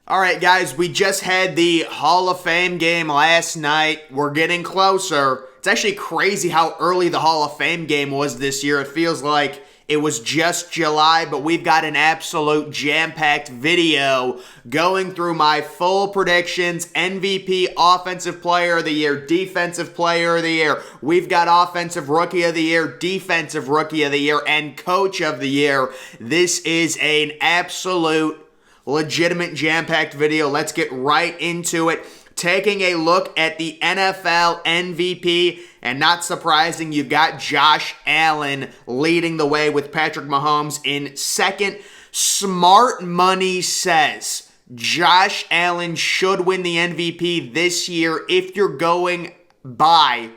All right, guys, we just had the Hall of Fame game last night. We're getting closer. It's actually crazy how early the Hall of Fame game was this year. It feels like it was just July, but we've got an absolute jam-packed video going through my full predictions, MVP, Offensive Player of the Year, Defensive Player of the Year. We've got Offensive Rookie of the Year, Defensive Rookie of the Year, and Coach of the Year. This is an absolute legitimate jam-packed video. Let's get right into it. Taking a look at the NFL MVP, and not surprising, you've got Josh Allen leading the way with Patrick Mahomes in second. Smart money says Josh Allen should win the MVP this year. If you're going by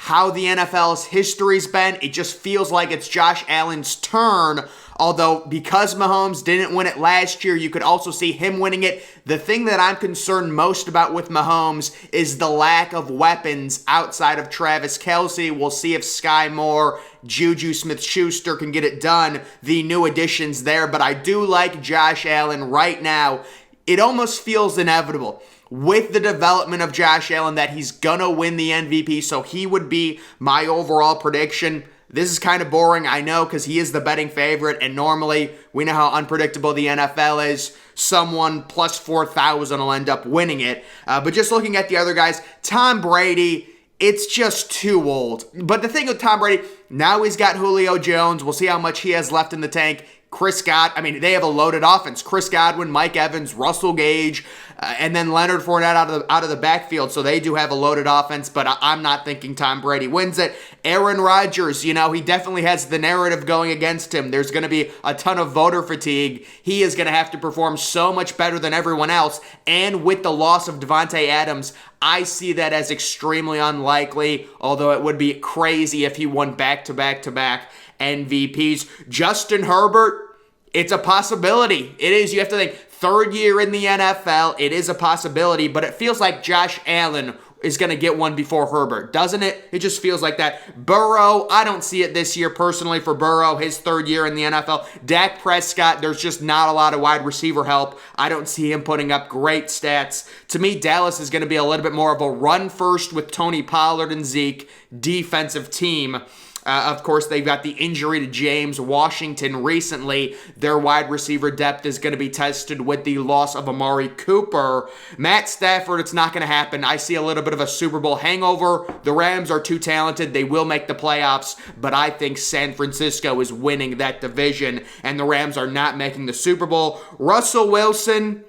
how the NFL's history's been, it just feels like it's Josh Allen's turn. Although, because Mahomes didn't win it last year, you could also see him winning it. The thing that I'm concerned most about with Mahomes is the lack of weapons outside of Travis Kelce. We'll see if Sky Moore, Juju Smith-Schuster can get it done. The new additions there, but I do like Josh Allen right now. It almost feels inevitable with the development of Josh Allen that he's gonna win the MVP, so he would be my overall prediction. This is kind of boring, I know, because he is the betting favorite, and normally we know how unpredictable the NFL is. Someone plus 4,000 will end up winning it. But just looking at the other guys, Tom Brady, it's just too old. But the thing with Tom Brady, now he's got Julio Jones. We'll see how much he has left in the tank. They have a loaded offense. Chris Godwin, Mike Evans, Russell Gage, and then Leonard Fournette out of the backfield. So they do have a loaded offense, but I'm not thinking Tom Brady wins it. Aaron Rodgers, he definitely has the narrative going against him. There's going to be a ton of voter fatigue. He is going to have to perform so much better than everyone else. And with the loss of Devontae Adams, I see that as extremely unlikely, although it would be crazy if he won back-to-back-to-back MVPs. Justin Herbert, it's a possibility. It is. You have to think, third year in the NFL, it is a possibility, but it feels like Josh Allen is going to get one before Herbert, doesn't it? It just feels like that. Burrow, I don't see it this year personally for Burrow, his third year in the NFL. Dak Prescott, there's just not a lot of wide receiver help. I don't see him putting up great stats. To me, Dallas is going to be a little bit more of a run first with Tony Pollard and Zeke defensive team. Of course, they've got the injury to James Washington recently. Their wide receiver depth is going to be tested with the loss of Amari Cooper. Matt Stafford, it's not going to happen. I see a little bit of a Super Bowl hangover. The Rams are too talented. They will make the playoffs, but I think San Francisco is winning that division, and the Rams are not making the Super Bowl. Russell Wilson,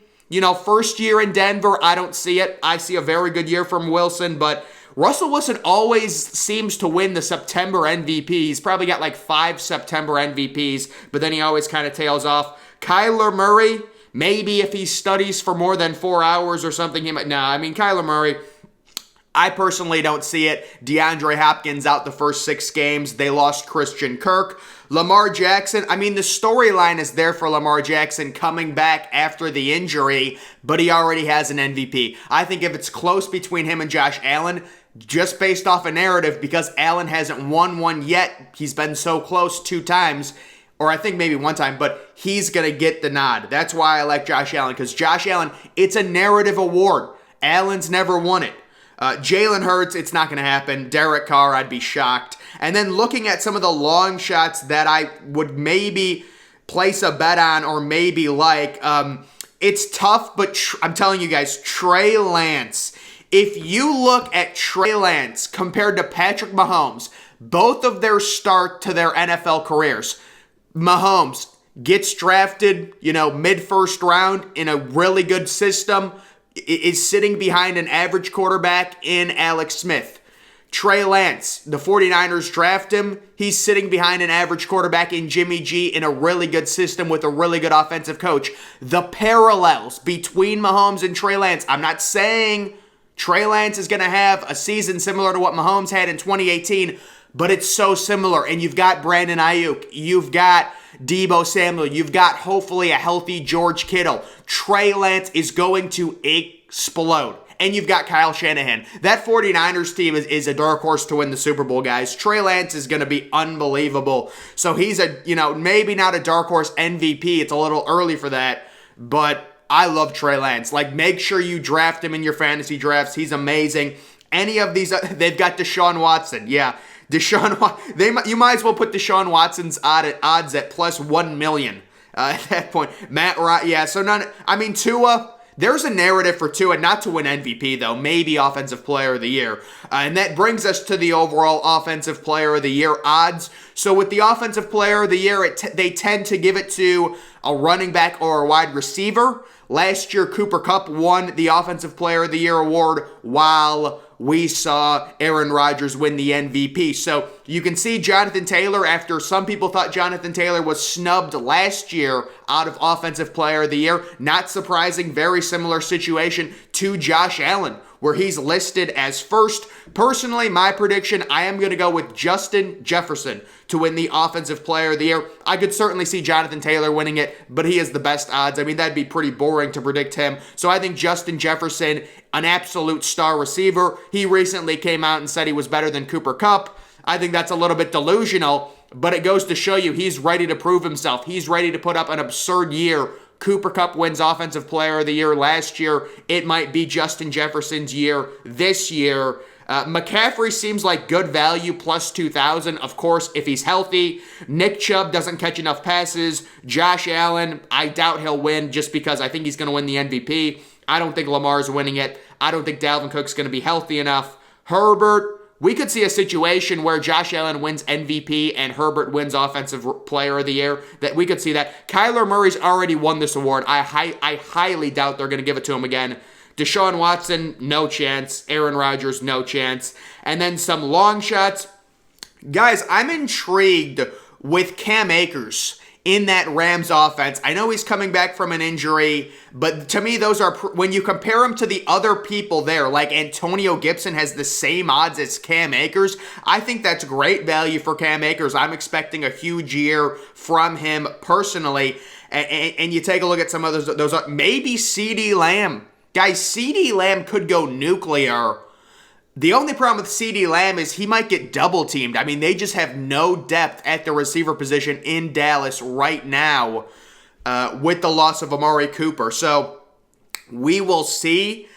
first year in Denver, I don't see it. I see a very good year from Wilson, but Russell Wilson always seems to win the September MVP. He's probably got like 5 September MVPs, but then he always kind of tails off. Kyler Murray, maybe if he studies for more than 4 hours or something, he might. Kyler Murray, I personally don't see it. DeAndre Hopkins out the first 6 games. They lost Christian Kirk. Lamar Jackson, the storyline is there for Lamar Jackson coming back after the injury, but he already has an MVP. I think if it's close between him and Josh Allen, just based off a narrative, because Allen hasn't won one yet, he's been so close 2 times, or I think maybe 1 time, but he's going to get the nod. That's why I like Josh Allen, because Josh Allen, it's a narrative award. Allen's never won it. Jalen Hurts, it's not going to happen. Derek Carr, I'd be shocked. And then looking at some of the long shots that I would maybe place a bet on or maybe like, it's tough, but I'm telling you guys, Trey Lance. If you look at Trey Lance compared to Patrick Mahomes, both of their start to their NFL careers, Mahomes gets drafted, mid-first round in a really good system, is sitting behind an average quarterback in Alex Smith. Trey Lance, the 49ers draft him. He's sitting behind an average quarterback in Jimmy G in a really good system with a really good offensive coach. The parallels between Mahomes and Trey Lance, I'm not saying Trey Lance is going to have a season similar to what Mahomes had in 2018, but it's so similar. And you've got Brandon Ayuk. You've got Deebo Samuel. You've got hopefully a healthy George Kittle. Trey Lance is going to explode. and you've got Kyle Shanahan. That 49ers team is a dark horse to win the Super Bowl, guys. Trey Lance is going to be unbelievable. So he's maybe not a dark horse MVP. It's a little early for that, but I love Trey Lance. Like, make sure you draft him in your fantasy drafts. He's amazing. Any of these, they've got Deshaun Watson. Yeah, you might as well put Deshaun Watson's odds at plus 1 million at that point. Tua, there's a narrative for Tua not to win MVP, though, maybe Offensive Player of the Year. And that brings us to the overall Offensive Player of the Year odds. So with the Offensive Player of the Year, they tend to give it to a running back or a wide receiver. Last year, Cooper Kupp won the Offensive Player of the Year award, while we saw Aaron Rodgers win the MVP. So you can see Jonathan Taylor, after some people thought Jonathan Taylor was snubbed last year out of Offensive Player of the Year. Not surprising, very similar situation to Josh Allen, where he's listed as first. Personally, my prediction, I am going to go with Justin Jefferson to win the Offensive Player of the Year. I could certainly see Jonathan Taylor winning it, but he has the best odds. I mean, that'd be pretty boring to predict him. So I think Justin Jefferson, an absolute star receiver. He recently came out and said he was better than Cooper Kupp. I think that's a little bit delusional, but it goes to show you he's ready to prove himself. He's ready to put up an absurd year. Cooper Kupp wins Offensive Player of the Year last year. It might be Justin Jefferson's year this year. McCaffrey seems like good value, plus 2,000, of course, if he's healthy. Nick Chubb doesn't catch enough passes. Josh Allen, I doubt he'll win just because I think he's going to win the MVP. I don't think Lamar's winning it. I don't think Dalvin Cook's going to be healthy enough. Herbert, we could see a situation where Josh Allen wins MVP and Herbert wins Offensive Player of the Year. That we could see that. Kyler Murray's already won this award. I highly doubt they're going to give it to him again. Deshaun Watson, no chance. Aaron Rodgers, no chance. And then some long shots. Guys, I'm intrigued with Cam Akers in that Rams offense. I know he's coming back from an injury, but to me, those are, when you compare him to the other people there, like Antonio Gibson has the same odds as Cam Akers, I think that's great value for Cam Akers. I'm expecting a huge year from him personally. And you take a look at some of those maybe CeeDee Lamb. Guys, CeeDee Lamb could go nuclear. The only problem with CeeDee Lamb is he might get double teamed. I mean, they just have no depth at the receiver position in Dallas right now with the loss of Amari Cooper. So we will see.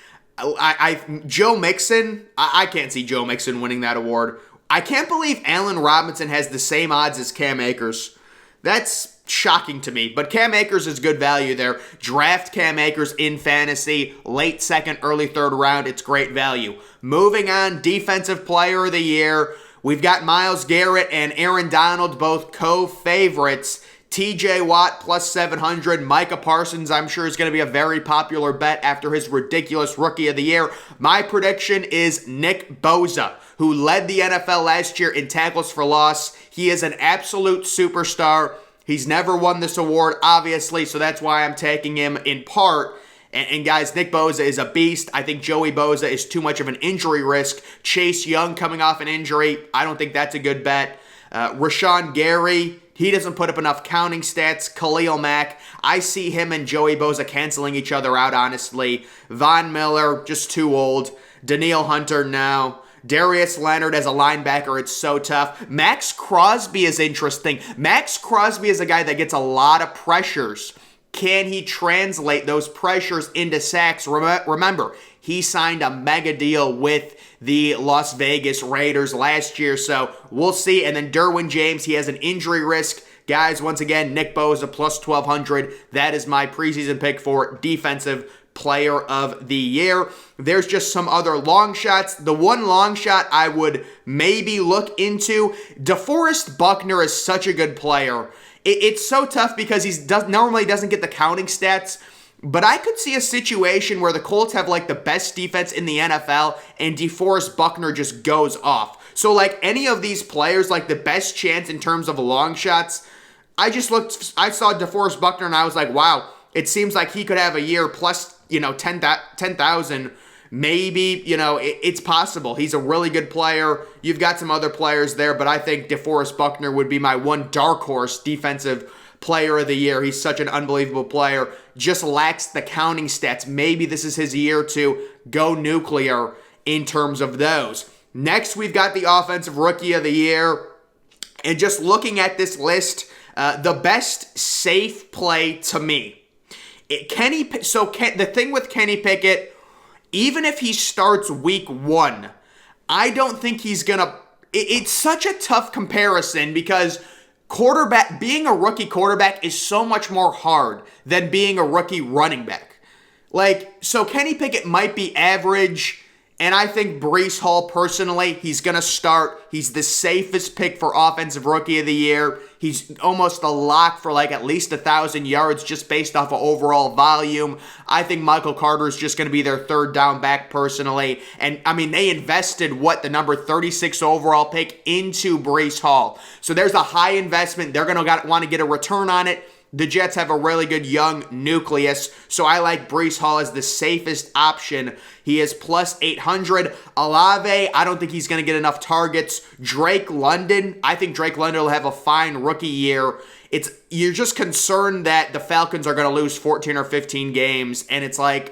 Joe Mixon, I can't see Joe Mixon winning that award. I can't believe Allen Robinson has the same odds as Cam Akers. That's shocking to me, but Cam Akers is good value there. Draft Cam Akers in fantasy, late second, early third round. It's great value. Moving on, Defensive Player of the Year. We've got Myles Garrett and Aaron Donald, both co-favorites. TJ Watt plus 700. Micah Parsons, I'm sure, is going to be a very popular bet after his ridiculous Rookie of the Year. My prediction is Nick Bosa, who led the NFL last year in tackles for loss. He is an absolute superstar. He's never won this award, obviously, so that's why I'm taking him in part. And guys, Nick Bosa is a beast. I think Joey Bosa is too much of an injury risk. Chase Young coming off an injury, I don't think that's a good bet. Rashawn Gary, he doesn't put up enough counting stats. Khalil Mack, I see him and Joey Bosa canceling each other out, honestly. Von Miller, just too old. Danielle Hunter, now. Darius Leonard as a linebacker, it's so tough. Max Crosby is interesting. Max Crosby is a guy that gets a lot of pressures. Can he translate those pressures into sacks? Remember, he signed a mega deal with the Las Vegas Raiders last year, so we'll see. And then Derwin James, he has an injury risk. Guys, once again, Nick Bosa plus 1,200. That is my preseason pick for Defensive Player of the Year. There's just some other long shots. The one long shot I would maybe look into, DeForest Buckner is such a good player. It's so tough because he normally doesn't get the counting stats, but I could see a situation where the Colts have like the best defense in the NFL and DeForest Buckner just goes off. So like any of these players, like the best chance in terms of long shots, I saw DeForest Buckner and I was like, wow, it seems like he could have a year plus, 10,000. Maybe, it's possible. He's a really good player. You've got some other players there, but I think DeForest Buckner would be my one dark horse Defensive Player of the Year. He's such an unbelievable player. Just lacks the counting stats. Maybe this is his year to go nuclear in terms of those. Next, we've got the Offensive Rookie of the Year. And just looking at this list, the best safe play to me. The thing with Kenny Pickett, even if he starts week 1, I don't think he's going to... It's such a tough comparison because being a rookie quarterback is so much more hard than being a rookie running back. So Kenny Pickett might be average, and I think Breece Hall, personally, he's going to start. He's the safest pick for Offensive Rookie of the Year. He's almost a lock for at least 1,000 yards just based off of overall volume. I think Michael Carter is just going to be their third down back, personally. And, they invested, the number 36 overall pick into Breece Hall. So there's a high investment. They're going to want to get a return on it. The Jets have a really good young nucleus, so I like Breece Hall as the safest option. He is plus 800. Olave, I don't think he's going to get enough targets. Drake London, I think Drake London will have a fine rookie year. You're just concerned that the Falcons are going to lose 14 or 15 games, and it's I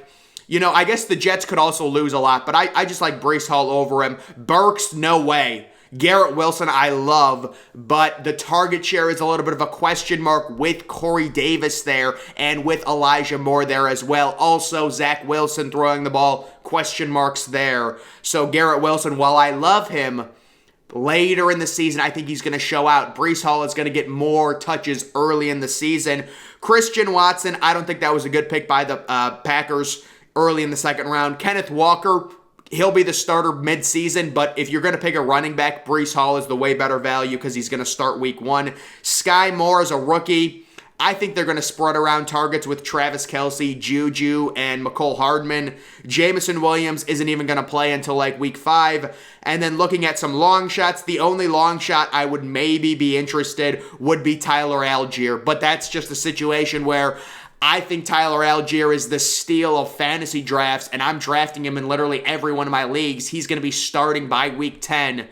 guess the Jets could also lose a lot, but I just like Breece Hall over him. Burks, no way. Garrett Wilson, I love, but the target share is a little bit of a question mark with Corey Davis there and with Elijah Moore there as well. Also, Zach Wilson throwing the ball, question marks there. So Garrett Wilson, while I love him, later in the season, I think he's going to show out. Breece Hall is going to get more touches early in the season. Christian Watson, I don't think that was a good pick by the Packers early in the second round. Kenneth Walker, he'll be the starter mid-season, but if you're going to pick a running back, Breece Hall is the way better value because he's going to start week 1. Sky Moore is a rookie. I think they're going to spread around targets with Travis Kelce, Juju, and McCole Hardman. Jameson Williams isn't even going to play until week 5. And then looking at some long shots, the only long shot I would maybe be interested would be Tyler Algier, but that's just a situation where I think Tyler Algier is the steal of fantasy drafts, and I'm drafting him in literally every one of my leagues. He's going to be starting by week 10,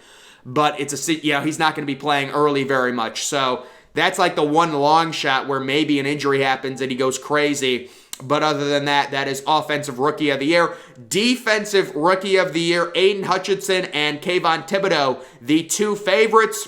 but he's not going to be playing early very much. So that's the one long shot where maybe an injury happens and he goes crazy. But other than that, that is Offensive Rookie of the Year. Defensive Rookie of the Year, Aiden Hutchinson and Kayvon Thibodeau, the two favorites.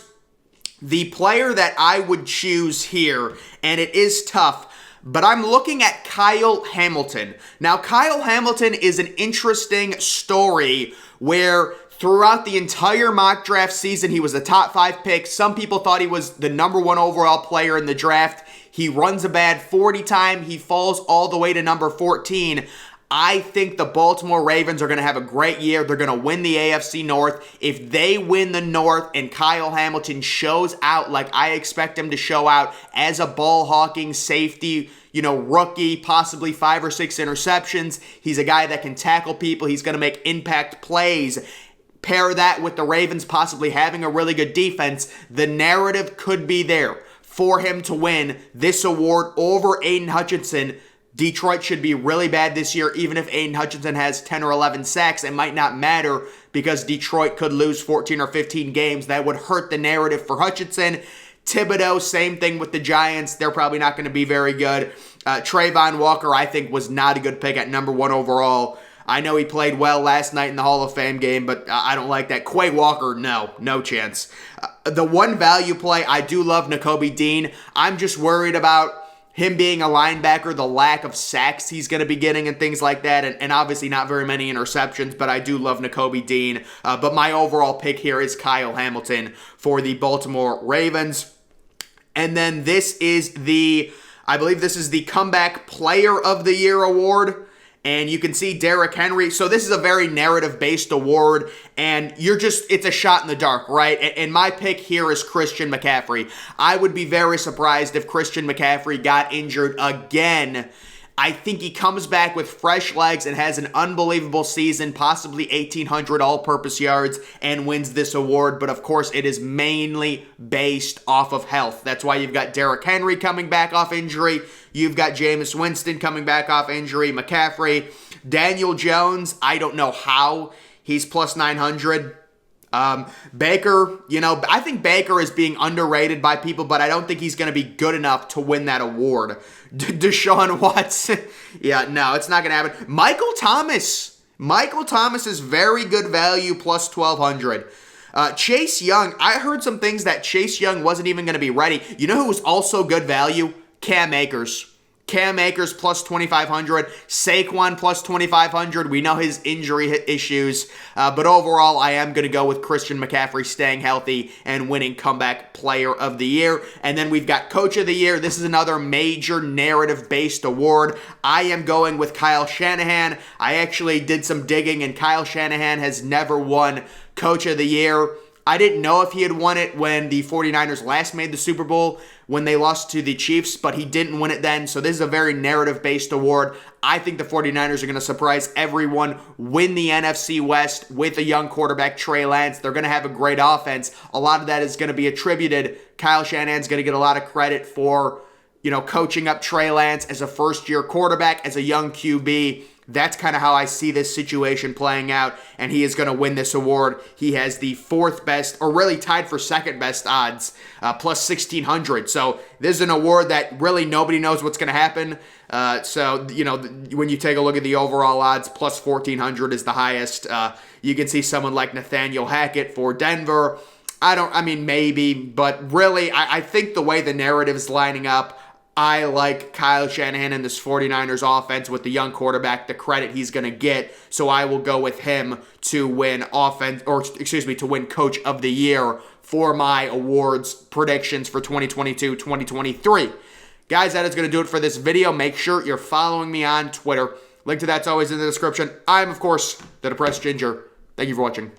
The player that I would choose here, and it is tough, but I'm looking at Kyle Hamilton. Now, Kyle Hamilton is an interesting story where throughout the entire mock draft season, he was a top 5 pick. Some people thought he was the number 1 overall player in the draft. He runs a bad 40 time. He falls all the way to number 14. I think the Baltimore Ravens are going to have a great year. They're going to win the AFC North. If they win the North and Kyle Hamilton shows out like I expect him to show out as a ball-hawking safety, rookie, possibly 5 or 6 interceptions. He's a guy that can tackle people. He's going to make impact plays. Pair that with the Ravens possibly having a really good defense. The narrative could be there for him to win this award over Aiden Hutchinson. Detroit should be really bad this year. Even if Aiden Hutchinson has 10 or 11 sacks, it might not matter because Detroit could lose 14 or 15 games. That would hurt the narrative for Hutchinson. Thibodeau, same thing with the Giants. They're probably not going to be very good. Trayvon Walker, I think, was not a good pick at number 1 overall. I know he played well last night in the Hall of Fame game, but I don't like that. Quay Walker, no chance. The one value play, I do love Nakobe Dean. I'm just worried about him being a linebacker, the lack of sacks he's going to be getting and things like that, and obviously not very many interceptions, but I do love Nakobe Dean. But my overall pick here is Kyle Hamilton for the Baltimore Ravens. And then I believe this is the Comeback Player of the Year award. And you can see Derrick Henry. So this is a very narrative-based award, and it's a shot in the dark, right? And my pick here is Christian McCaffrey. I would be very surprised if Christian McCaffrey got injured again. I think he comes back with fresh legs and has an unbelievable season, possibly 1,800 all-purpose yards, and wins this award. But of course, it is mainly based off of health. That's why you've got Derrick Henry coming back off injury. You've got Jameis Winston coming back off injury. McCaffrey. Daniel Jones, I don't know how he's plus 900. Baker, I think Baker is being underrated by people, but I don't think he's going to be good enough to win that award. Deshaun Watson, yeah, no, it's not going to happen. Michael Thomas Michael Thomas is very good value, plus 1,200. Chase Young, I heard some things that Chase Young wasn't even going to be ready. You know who was also good value? Cam Akers. Cam Akers plus 2,500. Saquon plus 2,500. We know his injury issues. But overall, I am going to go with Christian McCaffrey staying healthy and winning Comeback Player of the Year. And then we've got Coach of the Year. This is another major narrative-based award. I am going with Kyle Shanahan. I actually did some digging, and Kyle Shanahan has never won Coach of the Year. I didn't know if he had won it when the 49ers last made the Super Bowl when they lost to the Chiefs, but he didn't win it then. So this is a very narrative-based award. I think the 49ers are going to surprise everyone, win the NFC West with a young quarterback, Trey Lance. They're going to have a great offense. A lot of that is going to be attributed. Kyle Shanahan's going to get a lot of credit for, coaching up Trey Lance as a first-year quarterback, as a young QB. That's kind of how I see this situation playing out, and he is going to win this award. He has the fourth best, or really tied for second best odds, plus 1,600. So this is an award that really nobody knows what's going to happen. When you take a look at the overall odds, plus 1,400 is the highest. You can see someone like Nathaniel Hackett for Denver. Maybe, but really, I think the way the narrative's lining up, I like Kyle Shanahan and this 49ers offense with the young quarterback, the credit he's going to get. So I will go with him to win to win Coach of the Year for my awards predictions for 2022-2023. Guys, that is going to do it for this video. Make sure you're following me on Twitter. Link to that's always in the description. I'm, of course, the Depressed Ginger. Thank you for watching.